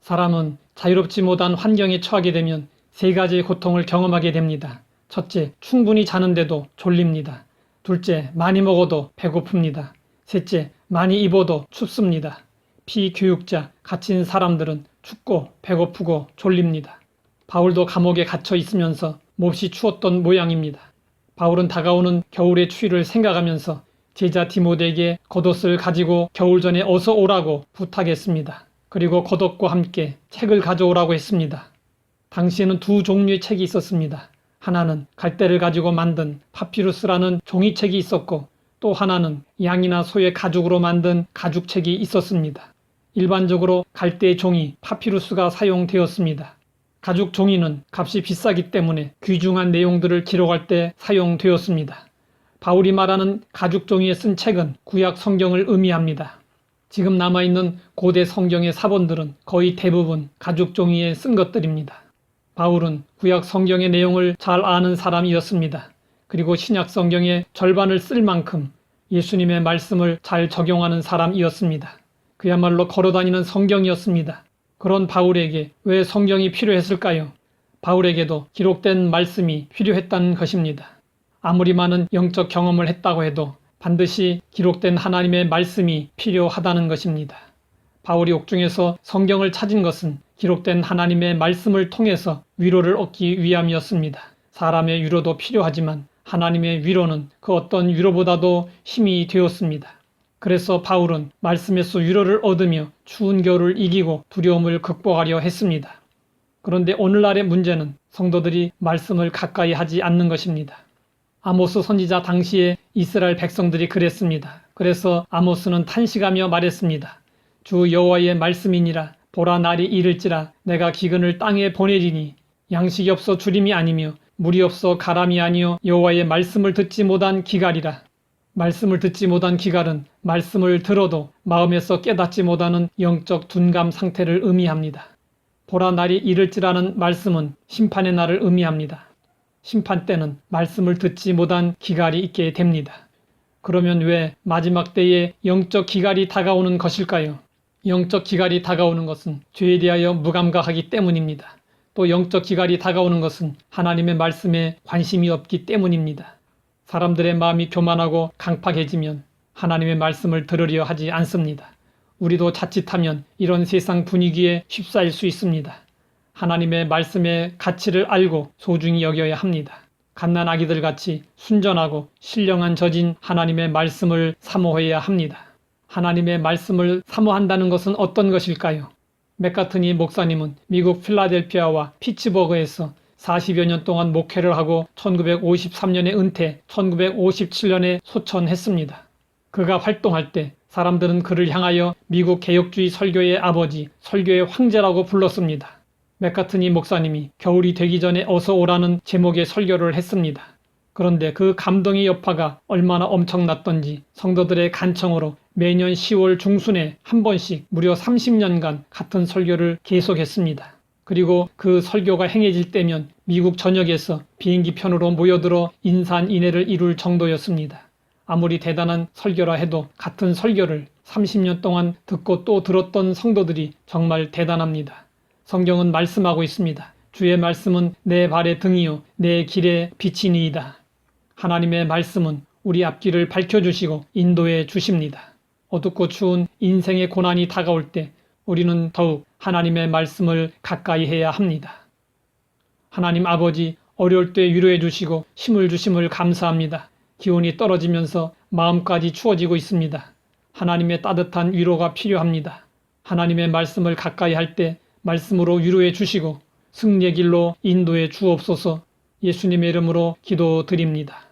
사람은 자유롭지 못한 환경에 처하게 되면 세 가지의 고통을 경험하게 됩니다. 첫째, 충분히 자는데도 졸립니다. 둘째, 많이 먹어도 배고픕니다. 셋째, 많이 입어도 춥습니다. 피교육자, 갇힌 사람들은 춥고 배고프고 졸립니다. 바울도 감옥에 갇혀 있으면서 몹시 추웠던 모양입니다. 바울은 다가오는 겨울의 추위를 생각하면서 제자 디모데에게 겉옷을 가지고 겨울 전에 어서 오라고 부탁했습니다. 그리고 겉옷과 함께 책을 가져오라고 했습니다. 당시에는 두 종류의 책이 있었습니다. 하나는 갈대를 가지고 만든 파피루스라는 종이책이 있었고 또 하나는 양이나 소의 가죽으로 만든 가죽책이 있었습니다. 일반적으로 갈대의 종이 파피루스가 사용되었습니다. 가죽 종이는 값이 비싸기 때문에 귀중한 내용들을 기록할 때 사용되었습니다. 바울이 말하는 가죽 종이에 쓴 책은 구약 성경을 의미합니다. 지금 남아있는 고대 성경의 사본들은 거의 대부분 가죽 종이에 쓴 것들입니다. 바울은 구약 성경의 내용을 잘 아는 사람이었습니다. 그리고 신약 성경의 절반을 쓸 만큼 예수님의 말씀을 잘 적용하는 사람이었습니다. 그야말로 걸어다니는 성경이었습니다. 그런 바울에게 왜 성경이 필요했을까요? 바울에게도 기록된 말씀이 필요했다는 것입니다. 아무리 많은 영적 경험을 했다고 해도 반드시 기록된 하나님의 말씀이 필요하다는 것입니다. 바울이 옥중에서 성경을 찾은 것은 기록된 하나님의 말씀을 통해서 위로를 얻기 위함이었습니다. 사람의 위로도 필요하지만 하나님의 위로는 그 어떤 위로보다도 힘이 되었습니다. 그래서 바울은 말씀에서 위로를 얻으며 추운 겨울을 이기고 두려움을 극복하려 했습니다. 그런데 오늘날의 문제는 성도들이 말씀을 가까이 하지 않는 것입니다. 아모스 선지자 당시에 이스라엘 백성들이 그랬습니다. 그래서 아모스는 탄식하며 말했습니다. 주 여호와의 말씀이니라. 보라 날이 이를지라. 내가 기근을 땅에 보내리니 양식이 없어 주림이 아니며 물이 없어 가람이 아니요 여호와의 말씀을 듣지 못한 기갈이라. 말씀을 듣지 못한 기갈은 말씀을 들어도 마음에서 깨닫지 못하는 영적 둔감 상태를 의미합니다. 보라 날이 이를지라는 말씀은 심판의 날을 의미합니다. 심판 때는 말씀을 듣지 못한 기갈이 있게 됩니다. 그러면 왜 마지막 때에 영적 기갈이 다가오는 것일까요? 영적 기갈이 다가오는 것은 죄에 대하여 무감각하기 때문입니다. 또 영적 기갈이 다가오는 것은 하나님의 말씀에 관심이 없기 때문입니다. 사람들의 마음이 교만하고 강팍해지면 하나님의 말씀을 들으려 하지 않습니다. 우리도 자칫하면 이런 세상 분위기에 휩싸일 수 있습니다. 하나님의 말씀의 가치를 알고 소중히 여겨야 합니다. 갓난아기들 같이 순전하고 신령한 젖인 하나님의 말씀을 사모해야 합니다. 하나님의 말씀을 사모한다는 것은 어떤 것일까요? 맥카트니 목사님은 미국 필라델피아와 피츠버그에서 40여 년 동안 목회를 하고 1953년에 은퇴, 1957년에 소천했습니다. 그가 활동할 때 사람들은 그를 향하여 미국 개혁주의 설교의 아버지, 설교의 황제라고 불렀습니다. 맥카트니 목사님이 겨울이 되기 전에 어서 오라는 제목의 설교를 했습니다. 그런데 그 감동의 여파가 얼마나 엄청났던지 성도들의 간청으로 매년 10월 중순에 한 번씩 무려 30년간 같은 설교를 계속했습니다. 그리고 그 설교가 행해질 때면 미국 전역에서 비행기 편으로 모여들어 인산인해를 이룰 정도였습니다. 아무리 대단한 설교라 해도 같은 설교를 30년 동안 듣고 또 들었던 성도들이 정말 대단합니다. 성경은 말씀하고 있습니다. 주의 말씀은 내 발의 등이요 내 길의 빛이니이다. 하나님의 말씀은 우리 앞길을 밝혀주시고 인도해 주십니다. 어둡고 추운 인생의 고난이 다가올 때 우리는 더욱 하나님의 말씀을 가까이 해야 합니다. 하나님 아버지, 어려울 때 위로해 주시고 힘을 주심을 감사합니다. 기온이 떨어지면서 마음까지 추워지고 있습니다. 하나님의 따뜻한 위로가 필요합니다. 하나님의 말씀을 가까이 할 때 말씀으로 위로해 주시고 승리의 길로 인도해 주옵소서. 예수님의 이름으로 기도드립니다.